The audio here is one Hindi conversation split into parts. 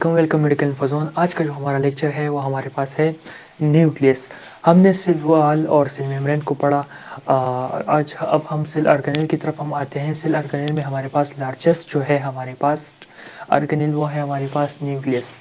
Welcome medical इन्फोजोन। आज का जो हमारा लेक्चर है वो हमारे पास है न्यूक्लियस। हमने सेल वॉल और सेल मेम्ब्रेन को पढ़ा। आज अब हम सेल ऑर्गेनेल की तरफ हम आते हैं। सेल ऑर्गेनेल में हमारे पास लार्जेस्ट जो है हमारे पास ऑर्गेनेल वो है हमारे पास न्यूक्लियस।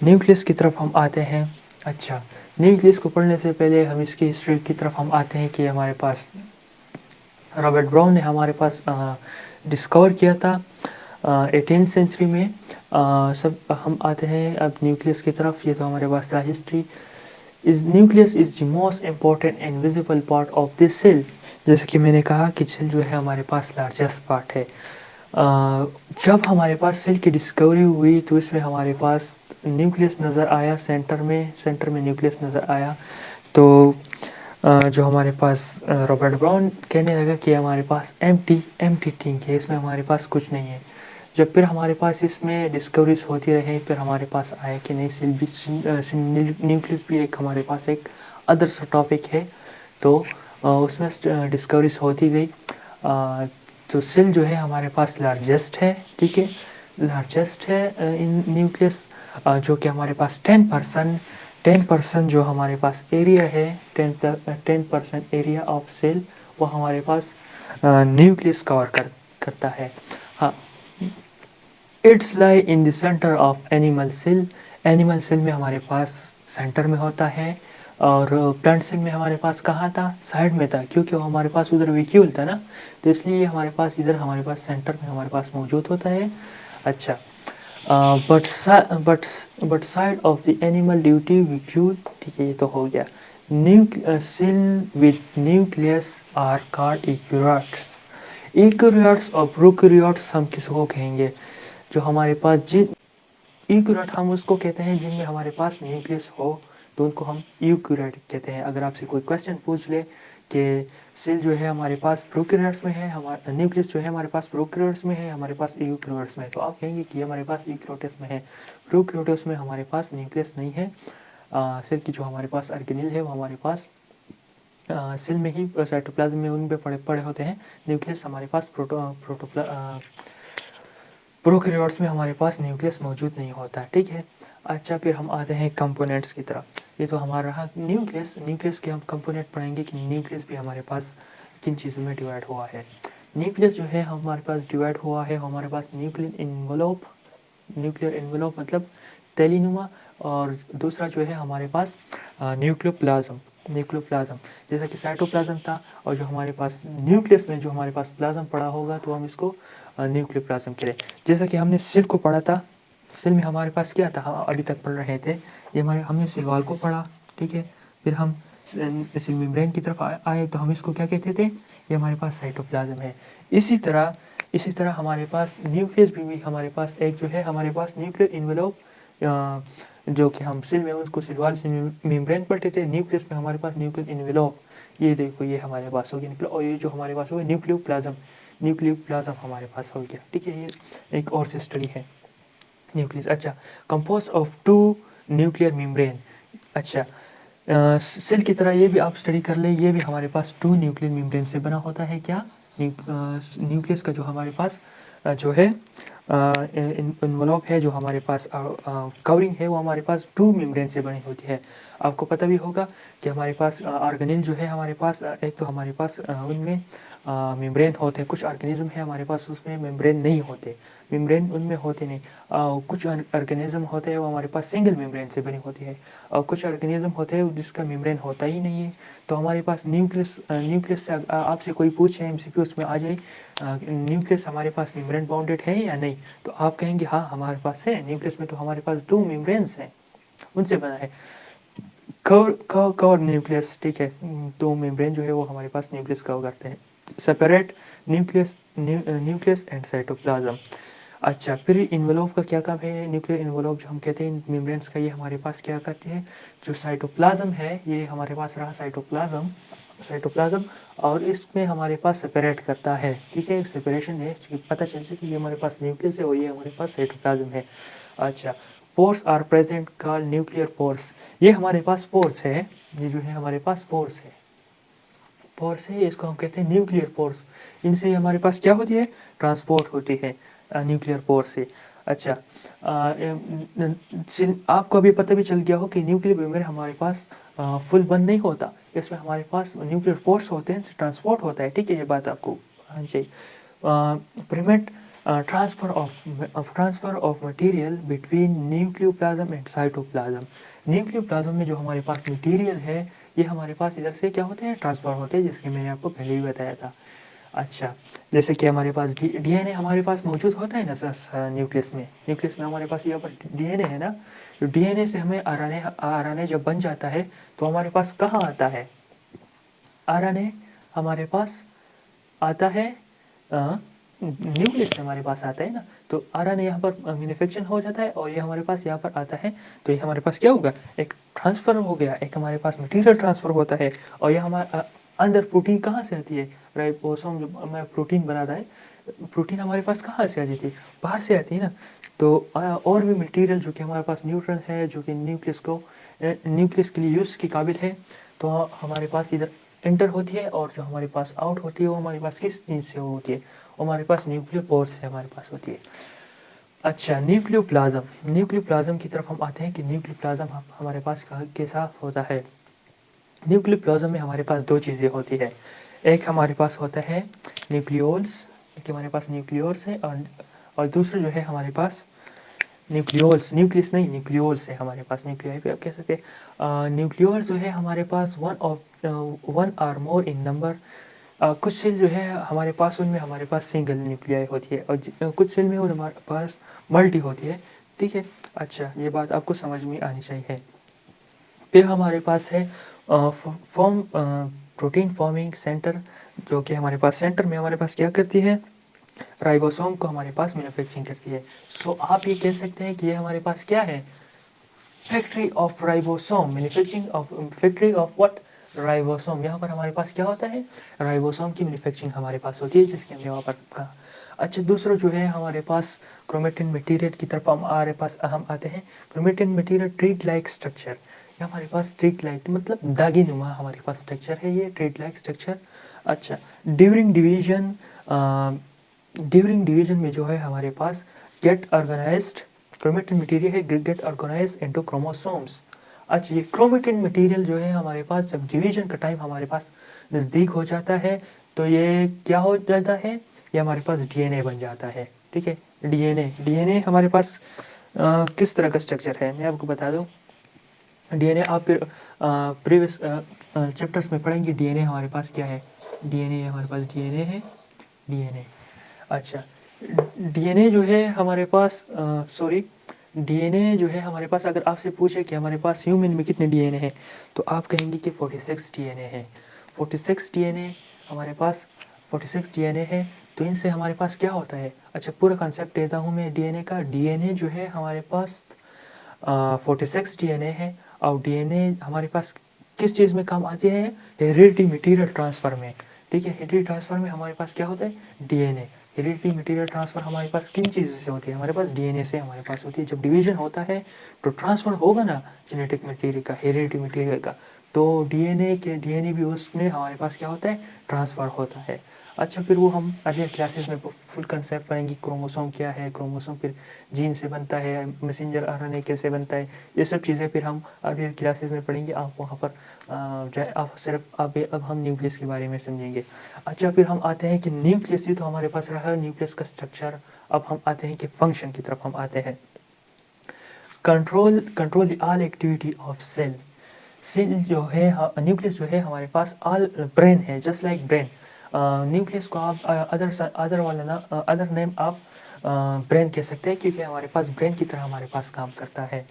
न्यूक्लियस की तरफ हम आते हैं। अच्छा, न्यूक्लियस को पढ़ने से पहले हम इसकी हिस्ट्री की तरफ हम आते हैं कि हमारे पास रॉबर्ट ब्राउन ने हमारे पास डिस्कवर किया था 18th सेंचुरी में। सब हम आते हैं अब न्यूक्लियस की तरफ। ये तो हमारे पास था history. Is nucleus is the most important invisible part of this cell. जैसे कि मैंने कहा कि सेल जो है हमारे पास लार्जेस्ट पार्ट है। जब हमारे पास सेल की डिस्कवरी हुई तो इसमें हमारे पास न्यूक्लियस नज़र आया, सेंटर में न्यूक्लियस नज़र आया। तो जो हमारे पास रॉबर्ट ब्राउन कहने लगा कि हमारे पास एम्प्टी थिंग है, इसमें हमारे पास कुछ नहीं है। जब फिर हमारे पास इसमें डिस्कवरीज होती रहे फिर हमारे पास आया कि नहीं, न्यूक्लियस भी एक हमारे पास एक अदर सा टॉपिक है। तो उसमें डिस्कवरीज होती गई। तो सेल जो है हमारे पास लार्जेस्ट है, ठीक है, लार्जेस्ट है इन न्यूक्लियस, जो कि हमारे पास 10% जो हमारे पास एरिया है, 10% एरिया ऑफ सेल वो हमारे पास न्यूक्लियस कवर करता है। हाँ, it's lie in the centre of animal cell. Animal cell में हमारे पास सेंटर में होता है और प्लांट सेल में हमारे पास कहाँ था, साइड में था, क्योंकि वो हमारे पास उधर वैक्यूल था ना, तो इसलिए हमारे पास इधर हमारे पास सेंटर में हमारे पास मौजूद होता है। अच्छा, but side of the animal duty vacuole, ठीक है, ये तो हो गया। Cell with nucleus are called eukaryotes. Eukaryotes और प्रोकैरियोट्स हम किसको कहेंगे? जो हमारे पास जिन यूकैरियोट हम उसको कहते हैं जिनमें हमारे पास न्यूक्लियस हो, तो उनको हम यूकैरियोट कहते हैं। अगर आपसे कोई क्वेश्चन पूछ ले कि सेल जो है हमारे पास प्रोकैरियोट्स में है, हमारा न्यूक्लियस जो है हमारे पास प्रोकैरियोट्स में है, हमारे पास यूकैरियोट्स में है, तो आप कहेंगे कि हमारे पास यूकैरियोट्स में है, प्रोकैरियोट्स में हमारे पास न्यूक्लियस नहीं है। सेल की जो हमारे पास ऑर्गेनेल है वो हमारे पास सेल में ही साइटोप्लाज्म में उन पे पड़े होते हैं। न्यूक्लियस हमारे पास प्रोकैरियोट्स में हमारे पास न्यूक्लियस मौजूद नहीं होता, ठीक है। अच्छा, फिर हम आते हैं कंपोनेंट्स की तरफ। ये तो हमारा रहा न्यूक्लियस के हम कंपोनेंट पढ़ेंगे कि न्यूक्लियस भी हमारे पास किन चीज़ों में डिवाइड हुआ है। न्यूक्लियस जो है हमारे पास डिवाइड हुआ है हमारे पास न्यूक्लियर एनवेलोप मतलब तैलीनुमा, और दूसरा जो है हमारे पास न्यूक्लियोप्लाज्म जैसा कि साइटोप्लाज्म था, और जो हमारे पास न्यूक्लियस में जो हमारे पास प्लाज्म पड़ा होगा तो हम इसको न्यूक्लियोप्लाज्म करें। जैसा कि हमने सेल को पढ़ा था, सेल में हमारे पास क्या था, हम अभी तक पढ़ रहे थे, ये हमने सेल वॉल को पढ़ा, ठीक है। फिर हम सेल मेम्ब्रेन की तरफ आए तो हम इसको क्या कहते थे, ये हमारे पास साइटोप्लाज्म है। इसी तरह हमारे पास न्यूक्लियस भी हमारे पास एक जो है हमारे पास न्यूक्लियर इन्वेलोप, जो कि हम सेल में उसको सेल वॉल से मेम्ब्रेन पढ़ते थे। न्यूक्लियस में हमारे पास न्यूक्लियर इन्वेलोप, ये देखो ये हमारे पास हो गया, और ये जो हमारे पास हो गया न्यूक्लियोप्लाज्म हमारे पास हो गया, ठीक है। ये एक और से स्टडी है न्यूक्लियस। अच्छा, कंपोज ऑफ 2 न्यूक्लियर मेम्ब्रेन। अच्छा, सेल की तरह ये भी आप स्टडी कर ले, ये भी हमारे पास 2 न्यूक्लियर मेम्ब्रेन से बना होता है। क्या न्यूक्लियस का जो हमारे पास जो है इन्वेलप है, जो हमारे पास कवरिंग है, वो हमारे पास 2 मेम्ब्रेन से बनी होती है। आपको पता भी होगा कि हमारे पास ऑर्गेनेल जो है हमारे पास एक तो हमारे पास उनमें मेम्ब्रेन होते हैं, कुछ ऑर्गेनिज्म है हमारे पास उसमें मेम्ब्रेन नहीं होते, मेम्ब्रेन उनमें होते नहीं। कुछ ऑर्गेनिज्म होते हैं वो हमारे पास सिंगल मेम्ब्रेन से बनी होती है, और कुछ ऑर्गेनिज्म होते हैं जिसका मेम्ब्रेन होता ही नहीं है। तो हमारे पास न्यूक्लियस से आपसे कोई पूछे एमसीक्यू उसमें आ जाए न्यूक्लियस हमारे पास मेम्ब्रेन बाउंडेड है या नहीं, तो आप कहेंगे हाँ हमारे पास है। न्यूक्लियस में तो हमारे पास 2 मेम्ब्रेन्स हैं, उनसे बना है कवर न्यूक्लियस, ठीक है। 2 मेम्ब्रेन जो है वो हमारे पास न्यूक्लियस कवर करते हैं। Separate nucleus and cytoplasm. अच्छा, फिर इन्वेलप का क्या काम है? न्यूक्लियर इन्वेलप जो हम कहते हैं मेम्ब्रेन्स का, ये हमारे पास क्या करते हैं, जो साइटोप्लाज्म है ये हमारे पास रहा साइटोप्लाज्म, और इसमें हमारे पास सेपरेट करता है, ठीक है। एक सेपरेशन है, पता चल सके ये हमारे पास न्यूक्लियस है और ये हमारे पास साइटोप्लाज्म है। अच्छा, pores are present called nuclear pores. ये हमारे पास पोर्स है, ये जो है हमारे पास पोर्स है, इसको हम कहते हैं न्यूक्लियर पोर्स। इनसे हमारे पास क्या होती है, ट्रांसपोर्ट होती है न्यूक्लियर पोर्स से। अच्छा, आपको अभी पता भी चल गया हो कि न्यूक्लियर मेम्ब्रेन हमारे पास फुल बंद नहीं होता, इसमें हमारे पास न्यूक्लियर पोर्स होते हैं, ट्रांसपोर्ट होता है, ठीक है, ये बात आपको हाँ जी। Prevent transfer of material between nucleoplasm and cytoplasm. Nucleoplasm में जो हमारे पास मटेरियल है, ये हमारे पास इधर से क्या होते हैं, ट्रांसफ़र होते हैं, जिसके मैंने आपको पहले भी बताया था। अच्छा, जैसे कि हमारे पास डीएनए हमारे पास मौजूद होता है ना सर, न्यूक्लियस में हमारे पास यहाँ पर डीएनए है ना, तो डीएनए से हमें आरएनए जब बन जाता है तो हमारे पास कहाँ आता है, आरएनए हमारे पास आता है न्यूक्लियस से हमारे पास आता है ना, तो आरएनए यहाँ पर मैन्युफैक्चर हो जाता है और ये हमारे पास यहाँ पर आता है, तो ये हमारे पास क्या होगा, एक ट्रांसफ़र हो गया, एक हमारे पास मटेरियल ट्रांसफ़र होता है। और ये हमारा अंदर प्रोटीन कहाँ से आती है, राइबोसोम जो हमारा प्रोटीन बनाता है, प्रोटीन हमारे पास कहाँ से आ जाती है, बाहर से आती है ना। तो और भी मटेरियल जो कि हमारे पास न्यूट्रल है, जो कि न्यूक्लियस के लिए यूज़ के काबिल है, तो हमारे पास इधर एंटर होती है, और जो हमारे पास आउट होती है वो हमारे पास किस चीज़ से होती है, वो हमारे पास न्यूक्लियर पोर से हमारे पास होती है। अच्छा, न्यूक्लियोप्लाज्म की तरफ हम आते हैं कि न्यूक्लियोप्लाज्म हमारे पास कैसा होता है। न्यूक्लियोप्लाज्म में हमारे पास दो चीज़ें होती है, एक हमारे पास होता है न्यूक्लियोल्स, एक हमारे पास न्यूक्लियोल्स है, और दूसरा जो है हमारे पास न्यूक्लियोल्स, न्यूक्लियस नहीं, न्यूक्लियोल्स है हमारे पास, न्यूक्लियाई पे आप कह सकते हैं। न्यूक्लियोल्स जो है हमारे पास one or more in number. कुछ सेल जो है हमारे पास, उनमें हमारे पास सिंगल न्यूक्लियाई होती है, और कुछ सेल में और हमारे पास मल्टी होती है, ठीक है। अच्छा, ये बात आपको समझ में आनी चाहिए। फिर हमारे पास है प्रोटीन फॉर्मिंग सेंटर, जो कि हमारे पास सेंटर में हमारे पास क्या करती है, राइबोसोम को हमारे पास मैन्युफैक्चरिंग करती है। सो आप ये कह सकते हैं कि ये हमारे पास क्या है, factory of ribosome, manufacturing of factory of what, ribosome. यहाँ पर हमारे पास क्या होता है, राइबोसोम की मैन्युफैक्चरिंग हमारे पास होती है, जिसकी हमने वहाँ पर कहा। अच्छा, दूसरा जो है हमारे पास क्रोमेटिन मटेरियल की तरफ हम आते हैं। क्रोमेटिन मटेरियल ट्रीड लाइक स्ट्रक्चर, ये हमारे पास ट्रीड लाइक मतलब दागी नुमा हमारे पास स्ट्रक्चर है, ये ट्रीड लाइक स्ट्रक्चर। अच्छा, ड्यूरिंग डिवीजन में जो है हमारे पास गेट ऑर्गेनाइज्ड, क्रोमेटिन मटेरियल है गेट ऑर्गेनाइज्ड इनटू क्रोमोसोम्स। अच्छा, ये क्रोमेटिन मटेरियल जो है हमारे पास जब डिवीजन का टाइम हमारे पास नज़दीक हो जाता है, तो ये क्या हो जाता है, ये हमारे पास डीएनए बन जाता है, ठीक है। डीएनए हमारे पास किस तरह का स्ट्रक्चर है, मैं आपको बता दूं। डीएनए आप फिर प्रीवियस चैप्टर्स में पढ़ेंगे, डीएनए हमारे पास क्या है, डीएनए हमारे पास डीएनए है, डीएनए। अच्छा, डीएनए जो है हमारे पास डीएनए जो है हमारे पास, अगर आपसे पूछे कि हमारे पास ह्यूमन में कितने डीएनए हैं, तो आप कहेंगे कि 46 डीएनए है। 46 डीएनए हमारे पास 46 डीएनए है। तो इनसे हमारे पास क्या होता है, अच्छा पूरा कंसेप्ट देता हूँ मैं डीएनए का। डीएनए जो है हमारे पास 46 डीएनए है, और डीएनए हमारे पास किस चीज़ में काम आती है, हेरिडिटी मटेरियल ट्रांसफ़र में, ठीक है। हेरिडिटी ट्रांसफ़र में हमारे पास क्या होता है, डीएनए। हेरिडिटी मटेरियल ट्रांसफ़र हमारे पास किन चीज़ों से होती है, हमारे पास डीएनए से हमारे पास होती है। जब डिवीजन होता है तो ट्रांसफ़र होगा ना जेनेटिक मटेरियल का, हेरिडिटी मटेरियल का, तो डीएनए भी उसमें हमारे पास क्या होता है, ट्रांसफ़र होता है। अच्छा, फिर वो हम अगले क्लासेस में फुल कंसेप्ट पढ़ेंगे, क्रोमोसोम क्या है, क्रोमोसोम फिर जीन से बनता है, मैसेंजर आरएनए कैसे बनता है, ये सब चीज़ें फिर हम अगले क्लासेस में पढ़ेंगे। आप वहाँ पर आप सिर्फ अब हम न्यूक्लियस के बारे में समझेंगे। अच्छा, फिर हम आते हैं कि न्यूक्लियस, ये तो हमारे पास रहा न्यूक्लियस का स्ट्रक्चर। अब हम आते हैं कि फंक्शन की तरफ हम आते हैं। Control all activity of cell जो है, न्यूक्लियस जो है हमारे पास ऑल ब्रेन है, जस्ट लाइक ब्रेन। न्यूक्लियस को आप अदर नेम आप ब्रेन कह सकते हैं, क्योंकि हमारे पास ब्रेन की तरह हमारे पास काम करता है,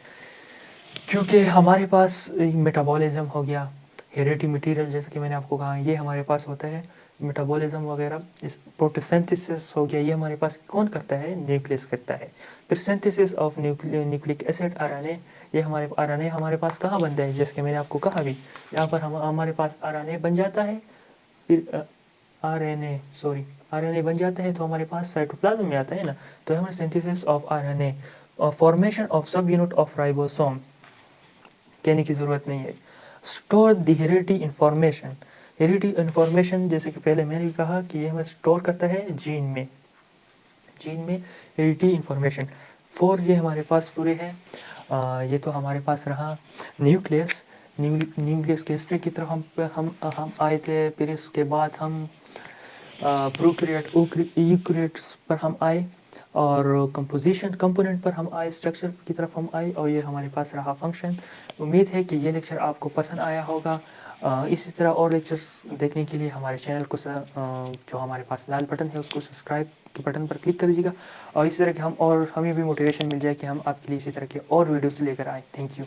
क्योंकि हमारे पास मेटाबॉलिज्म हो गया, हेरिडिटी मटेरियल जैसे कि मैंने आपको कहा ये हमारे पास होता है, मेटाबॉलिज्म वगैरह, इस फोटोसिंथेसिस हो गया, ये हमारे पास कौन करता है, न्यूक्लियस करता है। फिर synthesis of nucleic acid RNA, ये आरएनए हमारे पास कहाँ बनता है, जैसे कि मैंने आपको कहा भी, यहाँ पर हमारे पास आरएनए बन जाता है। फिर आरएनए बन जाता है तो हमारे पास साइटोप्लाज्म में आता है ना, तो हमारे synthesis of RNA, formation of सब यूनिट ऑफ राइबोसोम, कहने की ज़रूरत नहीं है। Store the heredity information, heredity information जैसे कि पहले मैंने कहा कि ये हमें स्टोर करता है जीन में हेरिडिटी इंफॉर्मेशन। 4 ये हमारे पास पूरे हैं। ये तो हमारे पास रहा न्यूक्लियस। न्यूक्लियस के हिस्ट्री की तरफ हम आए थे, फिर इसके बाद हम प्रोकैरियोट यूकैरियोट्स पर हम आए और कंपोजिशन कंपोनेंट पर हम आए, स्ट्रक्चर की तरफ हम आए और ये हमारे पास रहा फंक्शन। उम्मीद है कि ये लेक्चर आपको पसंद आया होगा। इसी तरह और लेक्चर्स देखने के लिए हमारे चैनल को जो हमारे पास लाल बटन है उसको सब्सक्राइब के बटन पर क्लिक कर दीजिएगा और इसी तरह के हमें भी मोटिवेशन मिल जाए कि हम आपके लिए इसी तरह के और वीडियोस लेकर आए। Thank you.